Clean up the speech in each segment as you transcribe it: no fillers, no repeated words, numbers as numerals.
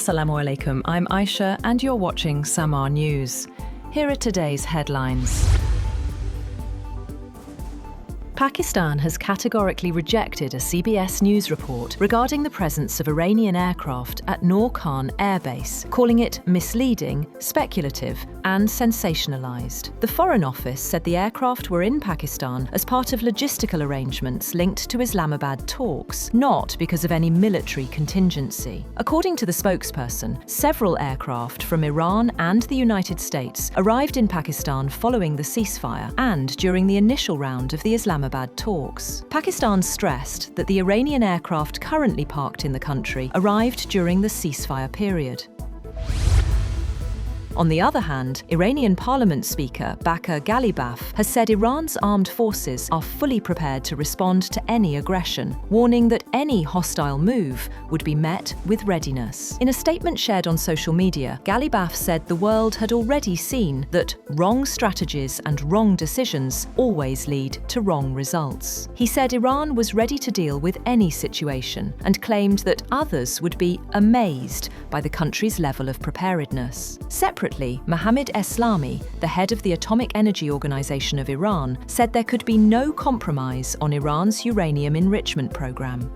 Assalamu alaikum, I'm Aisha and you're watching SAMAA News. Here are today's headlines. Pakistan has categorically rejected a CBS News report regarding the presence of Iranian aircraft at Noor Khan Air Base, calling it misleading, speculative and sensationalised. The Foreign Office said the aircraft were in Pakistan as part of logistical arrangements linked to Islamabad talks, not because of any military contingency. According to the spokesperson, several aircraft from Iran and the United States arrived in Pakistan following the ceasefire and during the initial round of the Islamabad talks. Pakistan stressed that the Iranian aircraft currently parked in the country arrived during the ceasefire period. On the other hand, Iranian Parliament Speaker Baker Ghalibaf has said Iran's armed forces are fully prepared to respond to any aggression, warning that any hostile move would be met with readiness. In a statement shared on social media, Ghalibaf said the world had already seen that wrong strategies and wrong decisions always lead to wrong results. He said Iran was ready to deal with any situation and claimed that others would be amazed by the country's level of preparedness. Separately, Mohammad Eslami, the head of the Atomic Energy Organization of Iran, said there could be no compromise on Iran's uranium enrichment program.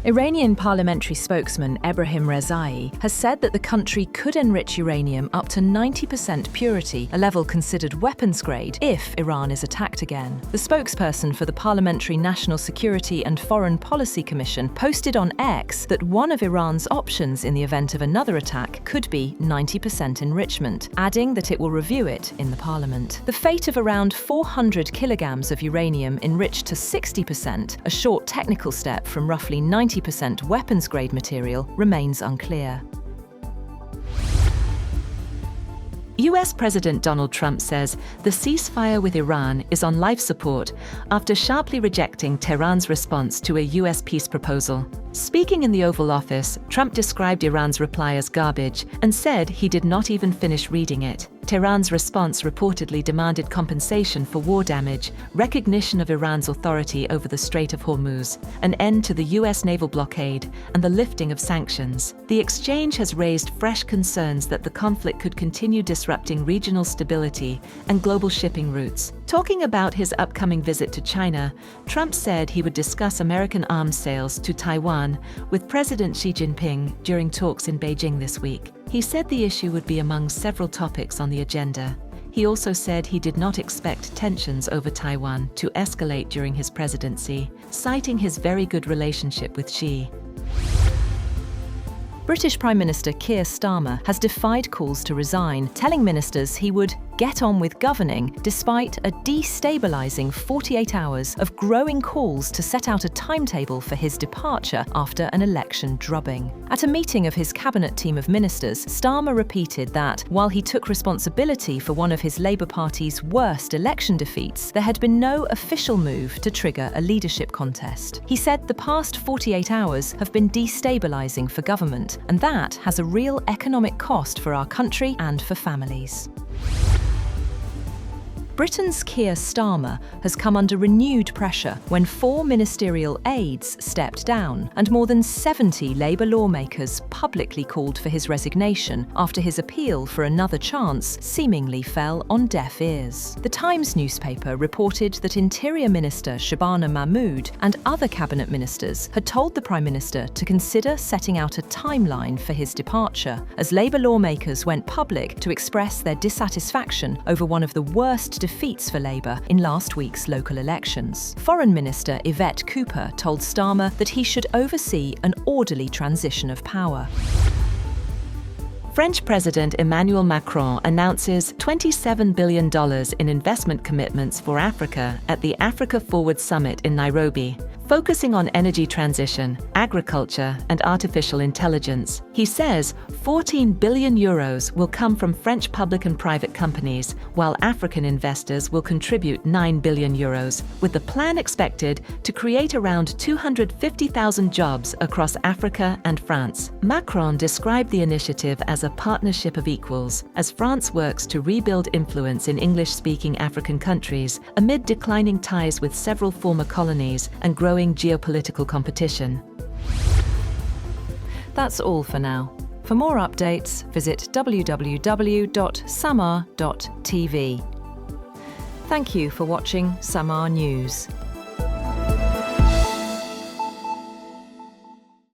Iranian parliamentary spokesman Ebrahim Rezai has said that the country could enrich uranium up to 90% purity, a level considered weapons grade, if Iran is attacked again. The spokesperson for the Parliamentary National Security and Foreign Policy Commission posted on X that one of Iran's options in the event of another attack could be 90% enrichment, adding that it will review it in the parliament. The fate of around 400 kilograms of uranium enriched to 60%, a short technical step from roughly 90% weapons-grade material, remains unclear. US President Donald Trump says the ceasefire with Iran is on life support after sharply rejecting Tehran's response to a US peace proposal. Speaking in the Oval Office, Trump described Iran's reply as garbage and said he did not even finish reading it. Tehran's response reportedly demanded compensation for war damage, recognition of Iran's authority over the Strait of Hormuz, an end to the US naval blockade, and the lifting of sanctions. The exchange has raised fresh concerns that the conflict could continue disrupting regional stability and global shipping routes. Talking about his upcoming visit to China, Trump said he would discuss American arms sales to Taiwan with President Xi Jinping during talks in Beijing this week. He said the issue would be among several topics on the agenda. He also said he did not expect tensions over Taiwan to escalate during his presidency, citing his very good relationship with Xi. British Prime Minister Keir Starmer has defied calls to resign, telling ministers he would get on with governing despite a destabilising 48 hours of growing calls to set out a timetable for his departure after an election drubbing. At a meeting of his cabinet team of ministers, Starmer repeated that, while he took responsibility for one of his Labour Party's worst election defeats, there had been no official move to trigger a leadership contest. He said the past 48 hours have been destabilising for government, and that has a real economic cost for our country and for families. Britain's Keir Starmer has come under renewed pressure when 4 ministerial aides stepped down and more than 70 Labour lawmakers publicly called for his resignation after his appeal for another chance seemingly fell on deaf ears. The Times newspaper reported that Interior Minister Shabana Mahmood and other cabinet ministers had told the Prime Minister to consider setting out a timeline for his departure, as Labour lawmakers went public to express their dissatisfaction over one of the worst defeats for Labour in last week's local elections. Foreign Minister Yvette Cooper told Starmer that he should oversee an orderly transition of power. French President Emmanuel Macron announces $27 billion in investment commitments for Africa at the Africa Forward Summit in Nairobi, focusing on energy transition, agriculture, and artificial intelligence. He says 14 billion euros will come from French public and private companies, while African investors will contribute 9 billion euros, with the plan expected to create around 250,000 jobs across Africa and France. Macron described the initiative as a partnership of equals, as France works to rebuild influence in English-speaking African countries amid declining ties with several former colonies and growing geopolitical competition. That's all for now. For more updates, visit www.samaa.tv. Thank you for watching SAMAA News.